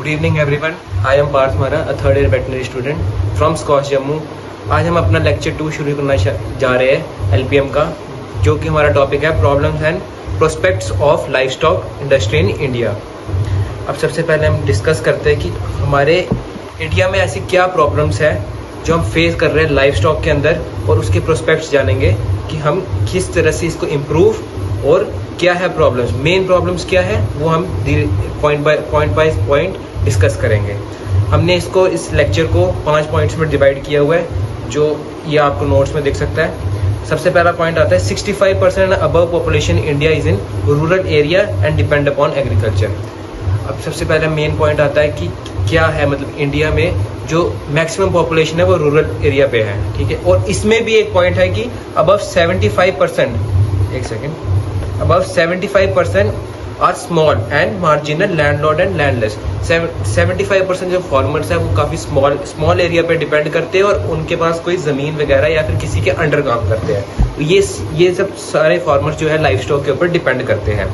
Good evening everyone. I am Parth Mara, a third year veterinary student from SKUAST Jammu. आज हम अपना lecture 2 शुरू करना जा रहे हैं एलपीएम का, जो कि हमारा टॉपिक है problems and prospects of livestock industry in India. अब सबसे पहले हम डिस्कस करते हैं कि हमारे इंडिया में ऐसी क्या प्रॉब्लम्स है जो हम फेस कर रहे हैं लाइवस्टॉक के अंदर, और उसके प्रोस्पेक्ट्स जानेंगे कि हम किस तरह से इसको इम्प्रूव और क्या है प्रॉब्लम्स, मेन प्रॉब्लम्स क्या है, वो हम पॉइंट बाय पॉइंट डिस्कस करेंगे। हमने इसको इस लेक्चर को 5 पॉइंट्स में डिवाइड किया हुआ है, जो ये आपको नोट्स में दिख सकता है। सबसे पहला पॉइंट आता है 65% above population India is in rural area and depend upon agriculture. अब सबसे पहला मेन पॉइंट आता है कि क्या है, मतलब इंडिया में जो मैक्सिमम पॉपुलेशन है वो रूरल एरिया पे है, ठीक है। और इसमें भी एक पॉइंट है कि अबव 75%, एक second, above 75% are small and marginal landlord and landless. 75% जो फार्मर्स है वो काफ़ी स्मॉल एरिया पे डिपेंड करते हैं और उनके पास कोई ज़मीन वगैरह या फिर किसी के अंडर काम करते हैं। ये सब सारे फार्मर्स जो है लाइफ स्टॉक के ऊपर डिपेंड करते हैं।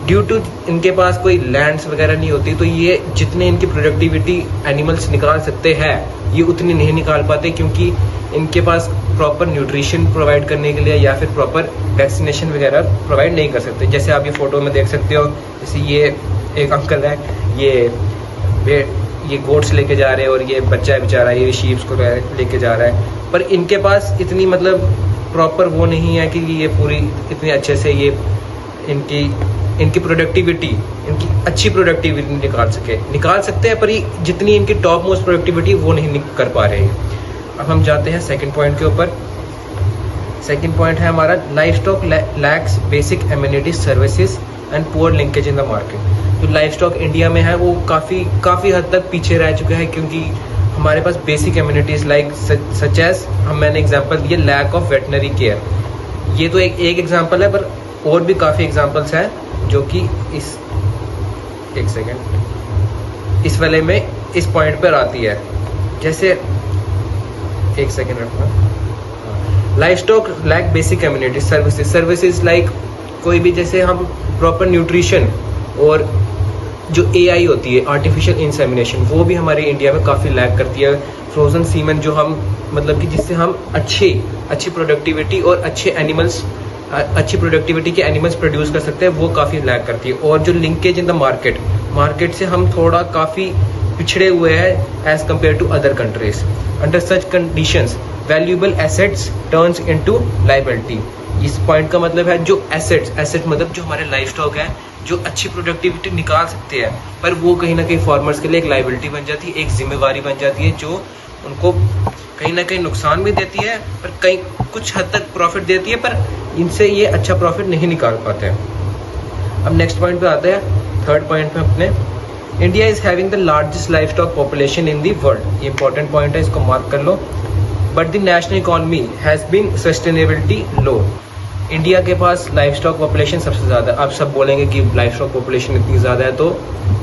ड्यू टू इनके पास कोई लैंड्स वगैरह नहीं होती, तो ये जितने इनकी प्रोडक्टिविटी एनिमल्स निकाल सकते हैं ये उतनी नहीं निकाल पाते, क्योंकि इनके पास प्रॉपर न्यूट्रिशन प्रोवाइड करने के लिए या फिर प्रॉपर वैक्सीनेशन वगैरह प्रोवाइड नहीं कर सकते। जैसे आप ये फोटो में देख सकते हो, जैसे ये एक अंकल है, ये गोट्स लेके जा रहे हैं और ये बच्चा है बेचारा, ये शीप्स को लेके जा रहा है, पर इनके पास इतनी मतलब प्रॉपर वो नहीं है कि ये पूरी इतने अच्छे से ये इनकी प्रोडक्टिविटी, इनकी अच्छी प्रोडक्टिविटी निकाल सकते हैं, पर ये जितनी इनकी टॉप मोस्ट प्रोडक्टिविटी वो नहीं कर पा रहे हैं। अब हम जाते हैं सेकंड पॉइंट के ऊपर। सेकंड पॉइंट है हमारा livestock lakhs basic amenities services and poor linkage in the market. जो लाइवस्टॉक इंडिया में है वो काफ़ी हद तक पीछे रह चुका है, क्योंकि हमारे पास basic amenities like such as मैंने एग्जांपल दिए लैक ऑफ वेटनरी केयर। ये तो एक एग्जांपल है, पर और भी काफ़ी एग्जांपल्स हैं जो कि इस वाले में इस पॉइंट पर आती है। जैसे एक सेकेंड रखना, livestock lack basic community services like कोई भी, जैसे हम प्रॉपर न्यूट्रिशन और जो एआई होती है आर्टिफिशियल इंसेमिनेशन, वो भी हमारे इंडिया में काफ़ी लैक करती है। फ्रोजन सीमेंट जो हम मतलब कि जिससे हम अच्छी प्रोडक्टिविटी और अच्छी प्रोडक्टिविटी के एनिमल्स प्रोड्यूस कर सकते हैं, वो काफ़ी लैक करती है। और जो लिंकेज इन द मार्केट से हम थोड़ा काफ़ी पिछड़े हुए हैं as compare to other countries. Under such conditions valuable assets turns into liability. इस पॉइंट का मतलब है जो एसेट मतलब जो हमारे लाइफ स्टॉक है, जो अच्छी प्रोडक्टिविटी निकाल सकते हैं, पर वो कहीं ना कहीं फार्मर्स के लिए एक लायबिलिटी बन जाती है, एक जिम्मेवारी बन जाती है, जो उनको कहीं ना कहीं नुकसान भी देती है, पर कुछ हद तक प्रॉफिट देती है, पर इनसे ये अच्छा प्रॉफिट नहीं निकाल पाते हैं। अब नेक्स्ट पॉइंट पे आते हैं, थर्ड पॉइंट पे अपने, India is having the largest life stock population in the world. ये इंपॉर्टेंट पॉइंट है, इसको मार्क कर लो। But the national economy has been sustainability low. India के पास लाइफ स्टॉक पॉपुलेशन सबसे ज़्यादा है। आप सब बोलेंगे कि लाइफ स्टॉक पॉपुलेशन इतनी ज़्यादा है तो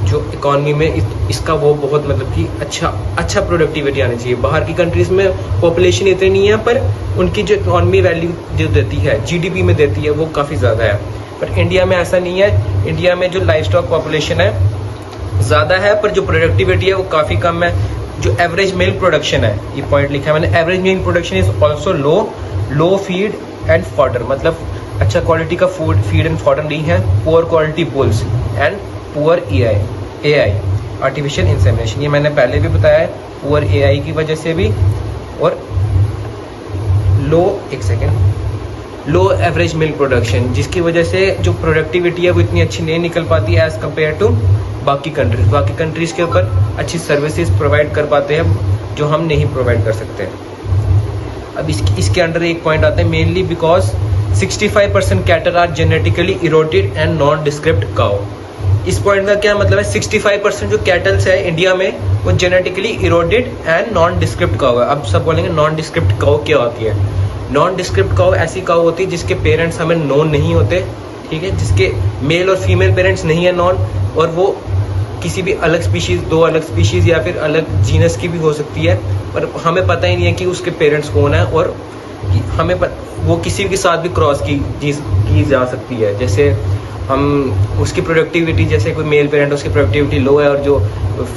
जो इकॉनमी में इसका वो बहुत मतलब कि अच्छा प्रोडक्टिविटी आनी चाहिए। बाहर की कंट्रीज़ में पॉपुलेशन इतनी नहीं है, पर उनकी जो इकॉनमी वैल्यू जो देती है जीडीपी में देती है वो काफ़ी ज़्यादा है। पर इंडिया में ऐसा नहीं है। इंडिया में जो लाइफ स्टॉक पॉपुलेशन है ज़्यादा है, पर जो प्रोडक्टिविटी है वो काफ़ी कम है। जो एवरेज मिल्क प्रोडक्शन है, ये पॉइंट लिखा है मैंने, average milk production is also low feed and fodder, मतलब अच्छा क्वालिटी का फीड एंड फॉडर नहीं है। Poor quality bulls and poor AI artificial insemination, ये मैंने पहले भी बताया है, पुअर एआई की वजह से भी, और लो एवरेज मिल्क प्रोडक्शन, जिसकी वजह से जो प्रोडक्टिविटी है वो इतनी अच्छी नहीं निकल पाती है एज कम्पेयर टू बाकी कंट्रीज के ऊपर अच्छी सर्विसेज प्रोवाइड कर पाते हैं जो हम नहीं प्रोवाइड कर सकते। अब इसके अंडर एक पॉइंट आता है, mainly because 65% cattle are genetically eroded and non descript cow. इस पॉइंट का क्या मतलब है, 65% जो कैटल्स है इंडिया में वो genetically eroded and non descript cow है। अब सब बोलेंगे नॉन डिस्क्रिप्ट काउ क्या होती है। नॉन डिस्क्रिप्ट काउ ऐसी काउ होती है जिसके पेरेंट्स हमें नॉन नहीं होते, ठीक है, जिसके मेल और फीमेल पेरेंट्स नहीं है नॉन, और वो किसी भी अलग स्पीशीज़, 2 अलग स्पीशीज़ या फिर अलग जीनस की भी हो सकती है, पर हमें पता ही नहीं है कि उसके पेरेंट्स कौन है, और हमें वो किसी के साथ भी क्रॉस की जा सकती है। जैसे हम उसकी प्रोडक्टिविटी, जैसे कोई मेल पेरेंट है उसकी प्रोडक्टिविटी लो है और जो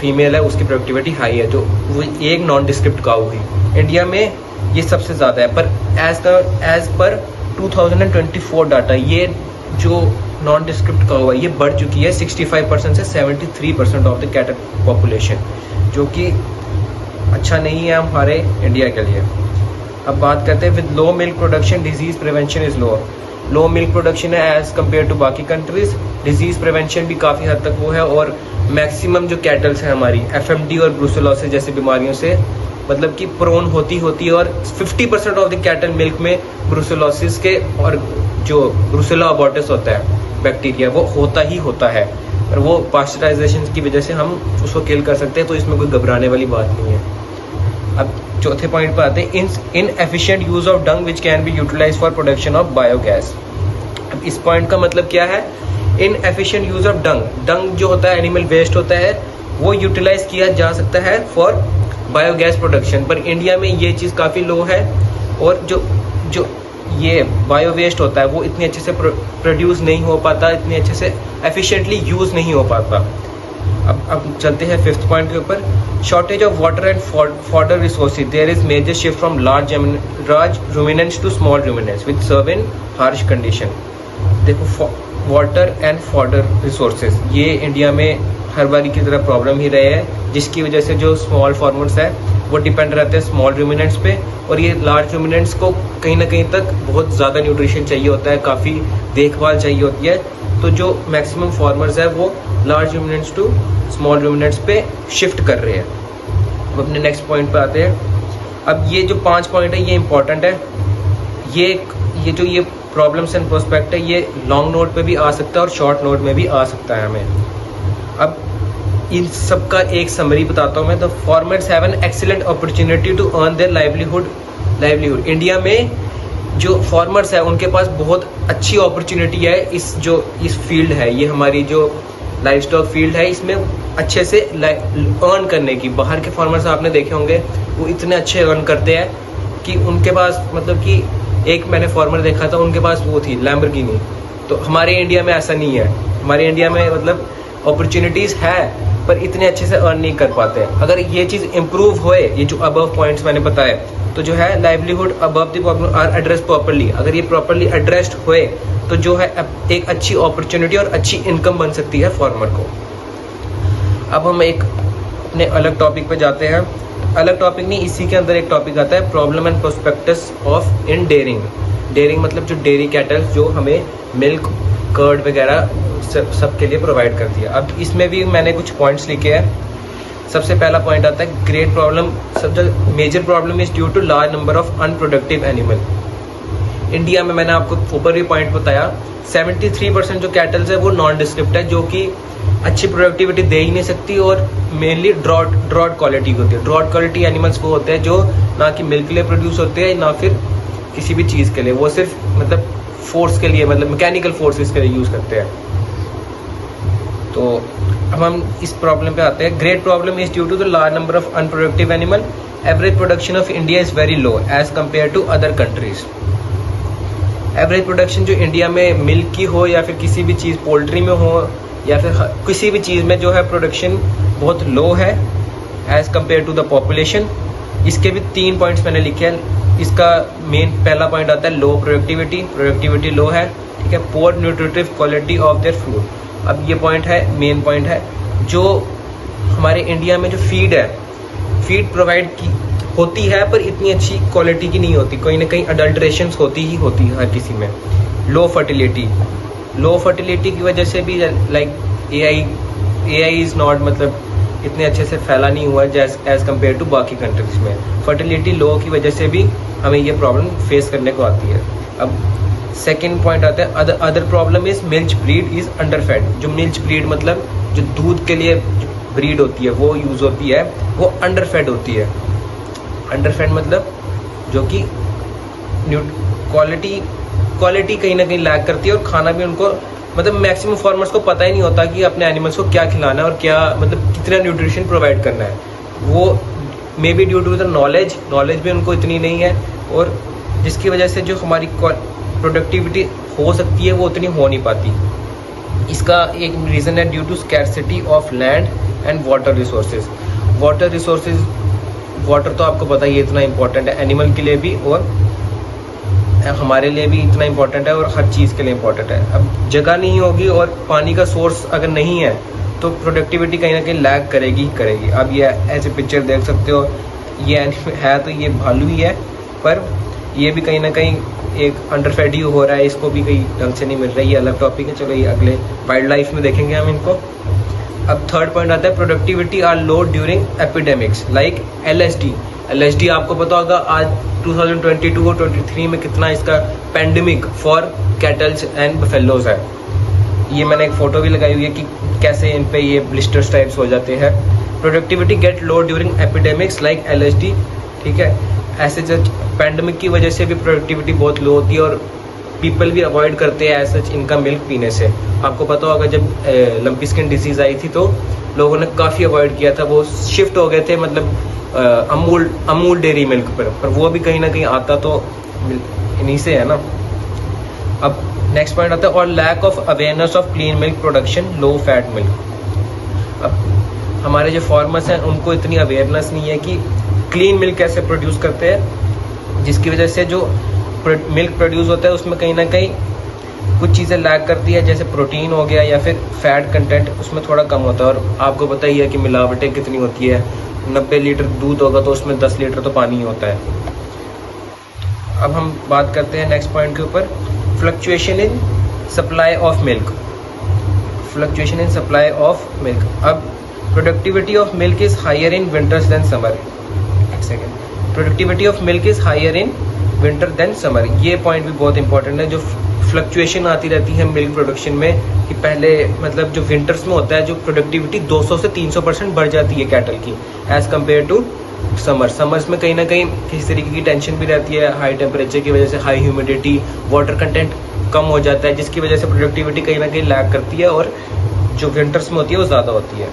फीमेल है उसकी प्रोडक्टिविटी हाई है, तो वो एक नॉन डिस्क्रिप्ट काऊ हुई। इंडिया में ये सबसे ज़्यादा है, पर एज पर 2024 डाटा ये जो नॉन डिस्क्रिप्ट काऊ है ये बढ़ चुकी है 65% से 73% ऑफ द कैटल पॉपुलेशन, जो कि अच्छा नहीं है हमारे इंडिया के लिए। अब बात करते हैं with low milk production disease prevention is low milk production है एज़ कम्पेयर टू बाकी कंट्रीज़, डिजीज़ प्रिवेंशन भी काफ़ी हद तक वो है, और मैक्सिमम जो कैटल्स हैं हमारी FMD और ब्रूसेलोसिस जैसी बीमारियों से मतलब कि प्रोन होती है, और 50% ऑफ द कैटल मिल्क में ब्रूसेलोसिस के और जो ब्रूसेला अबॉर्टिस होता है बैक्टीरिया वो होता है, और वो पास्चराइजेशन की वजह से हम उसको किल कर सकते हैं, तो इसमें कोई घबराने वाली बात नहीं है। अब चौथे पॉइंट पर आते हैं inefficient use of dung which can be utilise for production of biogas. अब इस पॉइंट का मतलब क्या है, inefficient use of dung जो होता है एनिमल वेस्ट होता है वो यूटिलाइज किया जा सकता है फॉर बायोगैस प्रोडक्शन, पर इंडिया में ये चीज़ काफ़ी लो है, और जो ये बायो वेस्ट होता है वो इतनी अच्छे से प्रोड्यूस नहीं हो पाता, इतनी अच्छे से एफिशिएंटली यूज़ नहीं हो पाता। अब चलते हैं फिफ्थ पॉइंट के ऊपर, shortage of water and fodder resources, there is major shift from large ruminants to small ruminants with serve in harsh condition. देखो वाटर एंड फॉडर रिसोर्सेज ये इंडिया में हर बारी की तरह प्रॉब्लम ही रहे हैं, जिसकी वजह से जो स्मॉल फार्मर्स है वो डिपेंड रहते हैं स्मॉल रूमिनेंट्स पे, और ये लार्ज रूमिनेंट्स को कहीं ना कहीं तक बहुत ज़्यादा न्यूट्रिशन चाहिए होता है, काफ़ी देखभाल चाहिए होती है, तो जो मैक्सिमम फार्मर्स है वो large ruminants to small ruminants पे शिफ्ट कर रहे हैं। अब अपने नेक्स्ट पॉइंट पे आते हैं। अब ये जो 5 पॉइंट है ये इंपॉर्टेंट है, ये जो ये प्रॉब्लम्स एंड प्रोस्पेक्ट है ये लॉन्ग नोट पे भी आ सकता है और शॉर्ट नोट में भी आ सकता है हमें। अब इन सब का एक समरी बताता हूँ मैं। The farmers have an excellent opportunity to earn their livelihood. India में जो फार्मर्स है उनके पास बहुत अच्छी अपॉर्चुनिटी है, इस फील्ड है, ये हमारी जो लाइफ स्टॉक फील्ड है, इसमें अच्छे से अर्न करने की। बाहर के फार्मर्स आपने देखे होंगे वो इतने अच्छे अर्न करते हैं कि उनके पास मतलब कि एक मैंने फार्मर देखा था उनके पास वो थी लैम्बोर्गिनी, तो हमारे इंडिया में ऐसा नहीं है। हमारे इंडिया में मतलब अपॉर्चुनिटीज़ है पर इतने अच्छे से अर्न नहीं कर पाते। अगर ये चीज़ इम्प्रूव होए, ये जो अबव पॉइंट्स मैंने बताए, तो जो है livelihood above the problem are address properly, अगर ये प्रॉपर्ली एड्रेस्ड होए तो जो है एक अच्छी अपॉर्चुनिटी और अच्छी इनकम बन सकती है फार्मर को। अब हम एक अपने अलग टॉपिक पे जाते हैं। अलग टॉपिक नहीं, इसी के अंदर एक टॉपिक आता है problem and prospects of in dairying मतलब जो डेयरी कैटल जो हमें मिल्क कर्ड वगैरह सब के लिए प्रोवाइड करती है। अब इसमें भी मैंने कुछ पॉइंट्स लिखे हैं। सबसे पहला पॉइंट आता है ग्रेट प्रॉब्लम, सबसे major problem is due to large number of unproductive animal. India में मैंने आपको ऊपर भी पॉइंट बताया 73% जो कैटल्स है वो नॉन डिस्क्रिप्ट है, जो कि अच्छी प्रोडक्टिविटी दे ही नहीं सकती, और मेनली ड्रॉट क्वालिटी होती है। ड्रॉट क्वालिटी एनिमल्स वो होते हैं जो ना कि मिल्क के लिए प्रोड्यूस होते हैं ना फिर किसी भी चीज़ के लिए, वो सिर्फ मतलब फोर्स के लिए, मतलब मैकेनिकल फोर्सेस के लिए यूज़ करते हैं। तो अब हम इस प्रॉब्लम पे आते हैं। Great problem is due to the large number of unproductive animal. Average production of India is very low as compare to other countries. Average production जो इंडिया में मिल्क की हो या फिर किसी भी चीज़ पोल्ट्री में हो या फिर किसी भी चीज़ में जो है प्रोडक्शन बहुत लो है as compare to the population. इसके भी 3 पॉइंट्स मैंने लिखे हैं। इसका मेन पहला पॉइंट आता है लो प्रोडक्टिविटी लो है, ठीक है। Poor nutritive quality of their food, अब ये पॉइंट है, मेन पॉइंट है। जो हमारे इंडिया में जो फीड प्रोवाइड की होती है पर इतनी अच्छी क्वालिटी की नहीं होती, कहीं ना कहीं अडल्ट्रेशंस होती है हर किसी में। लो फर्टिलिटी की वजह से भी लाइक AI इज़ नॉट मतलब इतने अच्छे से फैला नहीं हुआ है एज कम्पेयर टू बाकी कंट्रीज में। फर्टिलिटी लो की वजह से भी हमें ये प्रॉब्लम फेस करने को आती है। अब सेकेंड पॉइंट आता है other problem is milk breed is underfed. जो मिल्क ब्रीड मतलब जो दूध के लिए ब्रीड होती है वो यूज़ होती है, वो अंडरफेड होती है। अंडरफेड मतलब जो कि क्वालिटी कहीं ना कहीं लैग करती है, और खाना भी उनको मतलब मैक्सिमम फार्मर्स को पता ही नहीं होता कि अपने एनिमल्स को क्या खिलाना है और क्या मतलब कितना न्यूट्रिशन प्रोवाइड करना है। वो may be due to the knowledge भी उनको इतनी नहीं है, और जिसकी वजह से जो हमारी प्रोडक्टिविटी हो सकती है वो उतनी हो नहीं पाती। इसका एक रीज़न है due to scarcity of land and water resources. Water तो आपको पता ही है इतना इम्पोर्टेंट है एनिमल के लिए भी और हमारे लिए भी इतना इम्पोर्टेंट है और हर चीज़ के लिए इम्पोर्टेंट है। अब जगह नहीं होगी और पानी का सोर्स अगर नहीं है तो प्रोडक्टिविटी कहीं ना कहीं लैग करेगी। अब ये ऐसे पिक्चर देख सकते हो, ये है तो ये भालू ही है, पर ये भी कहीं ना कहीं एक अंडरफेड ही हो रहा है, इसको भी कहीं ढंग से नहीं मिल रहा है। ये अलग टॉपिक है, चलो ये अगले वाइल्ड लाइफ में देखेंगे हम इनको। अब थर्ड पॉइंट आता है productivity are low during epidemics like LSD आपको पता होगा आज 2022 और 23 में कितना इसका pandemic for kettles and buffaloes है। ये मैंने एक फोटो भी लगाई हुई है कि कैसे इन पे ये ब्लिस्टर्स टाइप्स हो जाते हैं। Productivity get low during epidemics like LSD, ठीक है। ऐसे जब पैंडेमिक की वजह से भी प्रोडक्टिविटी बहुत लो होती है और पीपल भी अवॉइड करते हैं ऐसा इनका मिल्क पीने से। आपको पता होगा जब लंपी स्किन डिजीज़ आई थी तो लोगों ने काफ़ी अवॉइड किया था, वो शिफ्ट हो गए थे मतलब अमूल डेयरी मिल्क पर वो भी कहीं ना कहीं आता तो इन्हीं से है ना। अब नेक्स्ट पॉइंट आता है और lack of awareness of clean milk production, low fat milk. अब हमारे जो फार्मर्स हैं उनको इतनी अवेयरनेस नहीं है कि क्लीन मिल्क कैसे प्रोड्यूस करते हैं, जिसकी वजह से जो मिल्क प्रोड्यूस होता है उसमें कहीं ना कहीं कुछ चीज़ें लैग करती है, जैसे प्रोटीन हो गया या फिर फैट कंटेंट उसमें थोड़ा कम होता है। और आपको पता ही है कि मिलावटें कितनी होती है, 90 लीटर दूध होगा तो उसमें 10 लीटर तो पानी होता है। अब हम बात करते हैं नेक्स्ट पॉइंट के ऊपर, fluctuation in supply of milk. अब productivity of milk is higher in winters than summer. एक second, productivity of milk is higher in winter than summer. ये पॉइंट भी बहुत इंपॉर्टेंट है। जो फ्लक्चुएशन आती रहती है मिल्क प्रोडक्शन में कि पहले मतलब जो विंटर्स में होता है जो प्रोडक्टिविटी 200 से 300% बढ़ जाती है कैटल की एज़ कम्पेयर टू समर्स में कहीं ना कहीं किसी तरीके की टेंशन भी रहती है, हाई टेम्परेचर की वजह से, हाई ह्यूमिडिटी, वाटर कंटेंट कम हो जाता है, जिसकी वजह से प्रोडक्टिविटी कहीं ना कहीं लैग करती है और जो विंटर्स में होती है वो ज़्यादा होती है।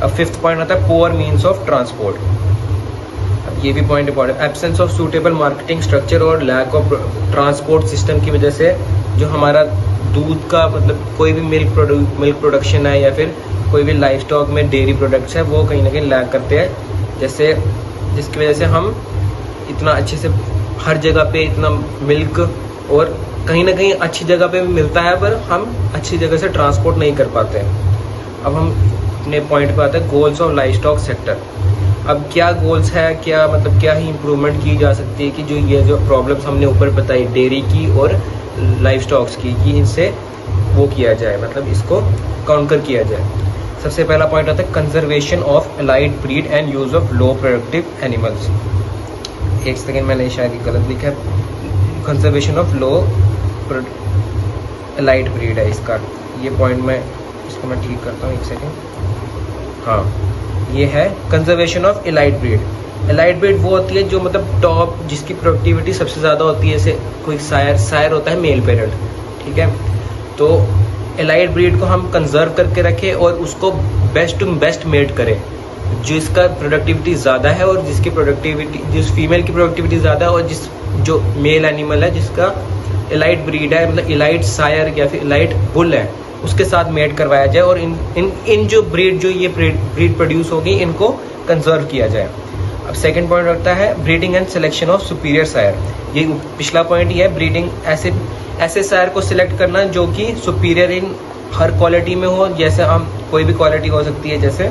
अब फिफ्थ पॉइंट आता है पुअर मीन्स ऑफ ट्रांसपोर्ट। अब ये भी point important, absence of suitable marketing structure और लैक ऑफ ट्रांसपोर्ट सिस्टम की वजह से जो हमारा दूध का मतलब कोई भी मिल्क प्रोडक्शन है या फिर कोई भी लाइफ स्टॉक में डेयरी प्रोडक्ट्स है वो कहीं ना कहीं लैग करते हैं, जैसे जिसकी वजह से हम इतना अच्छे से हर जगह पे इतना मिल्क और कहीं ना कहीं अच्छी जगह पे मिलता है पर हम अच्छी जगह से ट्रांसपोर्ट नहीं कर पाते हैं। अब हम अपने पॉइंट पे आते हैं goals of life stock sector. अब क्या गोल्स है, क्या मतलब क्या ही इम्प्रूवमेंट की जा सकती है कि जो ये जो प्रॉब्लम्स हमने ऊपर बताई डेयरी की और लाइफ स्टॉक्स की, कि इनसे वो किया जाए, मतलब इसको काउंटर किया जाए। सबसे पहला पॉइंट आता है conservation of allied breed and use of low productive animals. एक सेकेंड, मैंने शायद गलत लिखा है, conservation of low allied breed है इसका, ये पॉइंट इसको मैं ठीक करता हूँ, एक सेकेंड। हाँ, ये है conservation of allied breed. Allied breed वो होती है जो मतलब टॉप जिसकी प्रोडक्टिविटी सबसे ज़्यादा होती है, जैसे कोई सायर होता है मेल पेरेंट, ठीक है। तो एलाइड ब्रीड को हम कंजर्व करके रखें और उसको बेस्ट टू बेस्ट मेट करें, जिसका प्रोडक्टिविटी ज़्यादा है और जिसकी प्रोडक्टिविटी जिस फीमेल की प्रोडक्टिविटी ज़्यादा है और जिस जो मेल एनिमल है जिसका एलाइड ब्रीड है, मतलब एलाइड सायर या फिर एलाइड बुल है, उसके साथ मेट करवाया जाए और इन जो ब्रीड प्रोड्यूस होगी इनको कंजर्व किया जाए। अब सेकंड पॉइंट रखता है breeding and selection of superior sire. ये पिछला पॉइंट ही है, ब्रीडिंग ऐसे सायर को सिलेक्ट करना जो कि सुपीरियर इन हर क्वालिटी में हो। जैसे हम कोई भी क्वालिटी हो सकती है, जैसे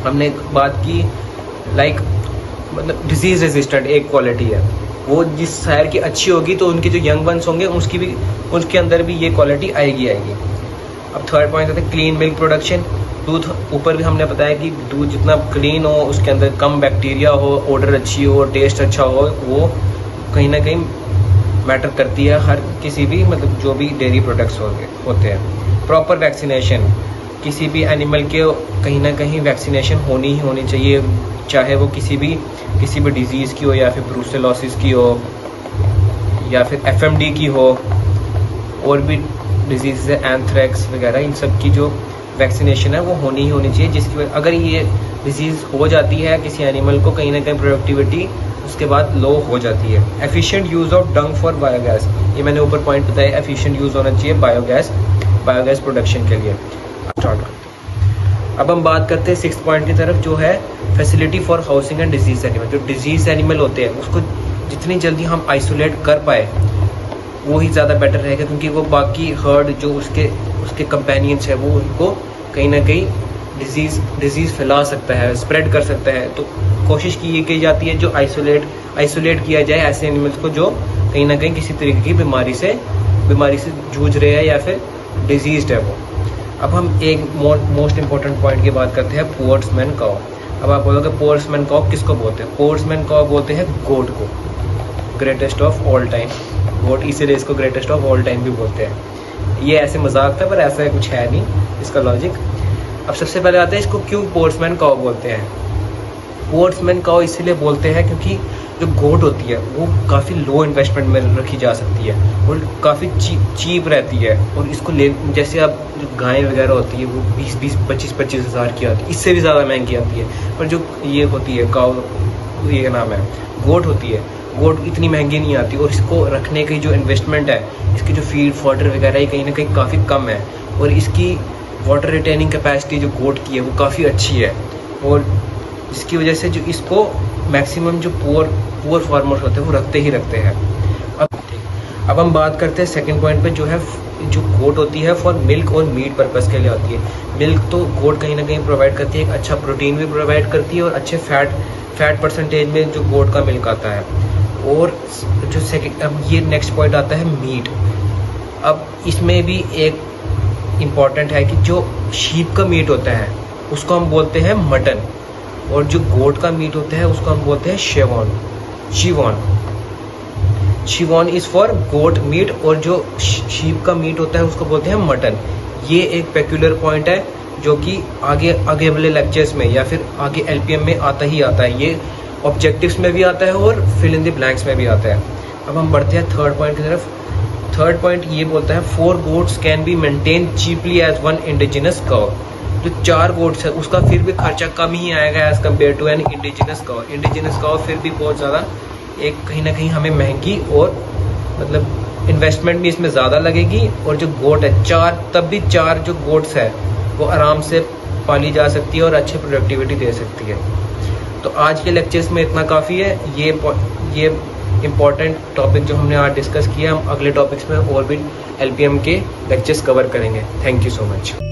हमने बात की लाइक मतलब डिजीज रेजिस्टेंट एक क्वालिटी है, वो जिस सायर की अच्छी होगी तो उनके जो यंग वंस होंगे उसके अंदर भी ये क्वालिटी आएगी। अब थर्ड पॉइंट है क्लीन मिल्क प्रोडक्शन। दूध ऊपर भी हमने बताया कि दूध जितना क्लीन हो, उसके अंदर कम बैक्टीरिया हो, ऑर्डर अच्छी हो, टेस्ट अच्छा हो, वो कहीं ना कहीं मैटर करती है हर किसी भी मतलब जो भी डेयरी प्रोडक्ट्स होते हैं। प्रॉपर वैक्सीनेशन, किसी भी एनिमल के कहीं ना कहीं वैक्सीनेशन होनी चाहिए, चाहे वो किसी भी डिजीज़ की हो या फिर ब्रूसेलोसिस की हो या फिर FMD की हो, और भी डिजीज़ है एंथ्रेक्स वगैरह, इन सब की जो वैक्सीनेशन है वो होनी चाहिए, जिसकी वजह अगर ये डिजीज़ हो जाती है किसी एनिमल को, कहीं ना कहीं प्रोडक्टिविटी उसके बाद लो हो जाती है। Efficient use of dung for biogas, ये मैंने ऊपर पॉइंट बताया, एफिशिएंट यूज़ होना चाहिए बायोगैस प्रोडक्शन के लिए। स्टार्ट करते हैं। अब हम बात करते हैं 6th पॉइंट की तरफ, जो है facility for housing and disease animal. जो डिजीज एनिमल होते हैं उसको जितनी जल्दी हम आइसोलेट कर पाए वो ही ज़्यादा बेटर रहेगा, क्योंकि वो बाकी हर्ड जो उसके कंपेनियंस है वो उनको कहीं ना कहीं डिजीज़ फैला सकता है, स्प्रेड कर सकता है। तो कोशिश की जाती है जो आइसोलेट किया जाए ऐसे एनिमल्स को जो कहीं ना कहीं किसी तरीके की बीमारी से जूझ रहे हैं या फिर डिजीज्ड है वो। अब हम एक मोस्ट इंपॉर्टेंट पॉइंट की बात करते हैं, पोर्ट्समैन काउ। अब आप बोलोगे पोर्ट्समैन काउ किसको बोलते हैं? पोर्ट्समैन काउ बोलते हैं गोट को, ग्रेटेस्ट ऑफ ऑल टाइम। गोट इसीलिए इसको ग्रेटेस्ट ऑफ ऑल टाइम भी बोलते हैं। ये ऐसे मजाक था, पर ऐसा कुछ है नहीं इसका लॉजिक। अब सबसे पहले आता है इसको क्यों पोर्ट्समैन काउ बोलते हैं। पोर्ट्समैन काउ इसीलिए बोलते हैं क्योंकि जो गोट होती है वो काफ़ी लो इन्वेस्टमेंट में रखी जा सकती है और काफ़ी चीप रहती है। और इसको जैसे अब जो गायें वगैरह होती है वो 20-25 हज़ार की आती है, इससे भी ज़्यादा महंगी आती है। पर जो ये होती है काउ, ये नाम है गोट होती है, गोट इतनी महंगी नहीं आती। और इसको रखने की जो इन्वेस्टमेंट है, इसकी जो फीड फॉडर वगैरह, ये कहीं ना कहीं काफ़ी कम है। और इसकी वाटर रिटेनिंग कैपेसिटी जो गोट की है वो काफ़ी अच्छी है, और जिसकी वजह से जो इसको मैक्सिमम जो पुअर फार्मर्स होते हैं वो रखते हैं। अब हम बात करते हैं 2nd पॉइंट पे, जो है जो गोट होती है फॉर मिल्क और मीट पर्पज़ के लिए आती है। मिल्क तो गोट कहीं ना कहीं प्रोवाइड करती है, एक अच्छा प्रोटीन भी प्रोवाइड करती है और अच्छे फैट परसेंटेज में जो गोट का मिल्क आता है। और जो अब ये नेक्स्ट पॉइंट आता है मीट। अब इसमें भी एक इम्पॉर्टेंट है कि जो शीप का मीट होता है उसको हम बोलते हैं मटन, और जो गोट का मीट होता है उसको हम बोलते हैं शिवॉन इज़ फॉर गोट मीट, और जो शीप का मीट होता है उसको बोलते हैं मटन। ये एक पेक्यूलर पॉइंट है जो कि आगे वाले लेक्चर्स में या फिर आगे LPM में आता है। ये ऑब्जेक्टिव्स में भी आता है और फिल इन द ब्लैंक्स में भी आता है। अब हम बढ़ते हैं 3rd पॉइंट की तरफ। 3rd पॉइंट ये बोलता है 4 goats can be maintain cheaply as 1 indigenous cow. जो 4 गोट्स है उसका फिर भी खर्चा कम ही आएगा as compare to an indigenous cow. Indigenous cow फिर भी बहुत ज़्यादा एक कहीं ना कहीं हमें महंगी, और मतलब इन्वेस्टमेंट भी इसमें ज़्यादा लगेगी। और जो गोट है 4 जो गोट्स है वो आराम से पाली जा सकती है और अच्छी प्रोडक्टिविटी दे सकती है। तो आज के लेक्चर्स में इतना काफ़ी है। ये इम्पॉर्टेंट टॉपिक जो हमने आज डिस्कस किया, हम अगले टॉपिक्स में और भी LPM के लेक्चर्स कवर करेंगे। Thank you so much.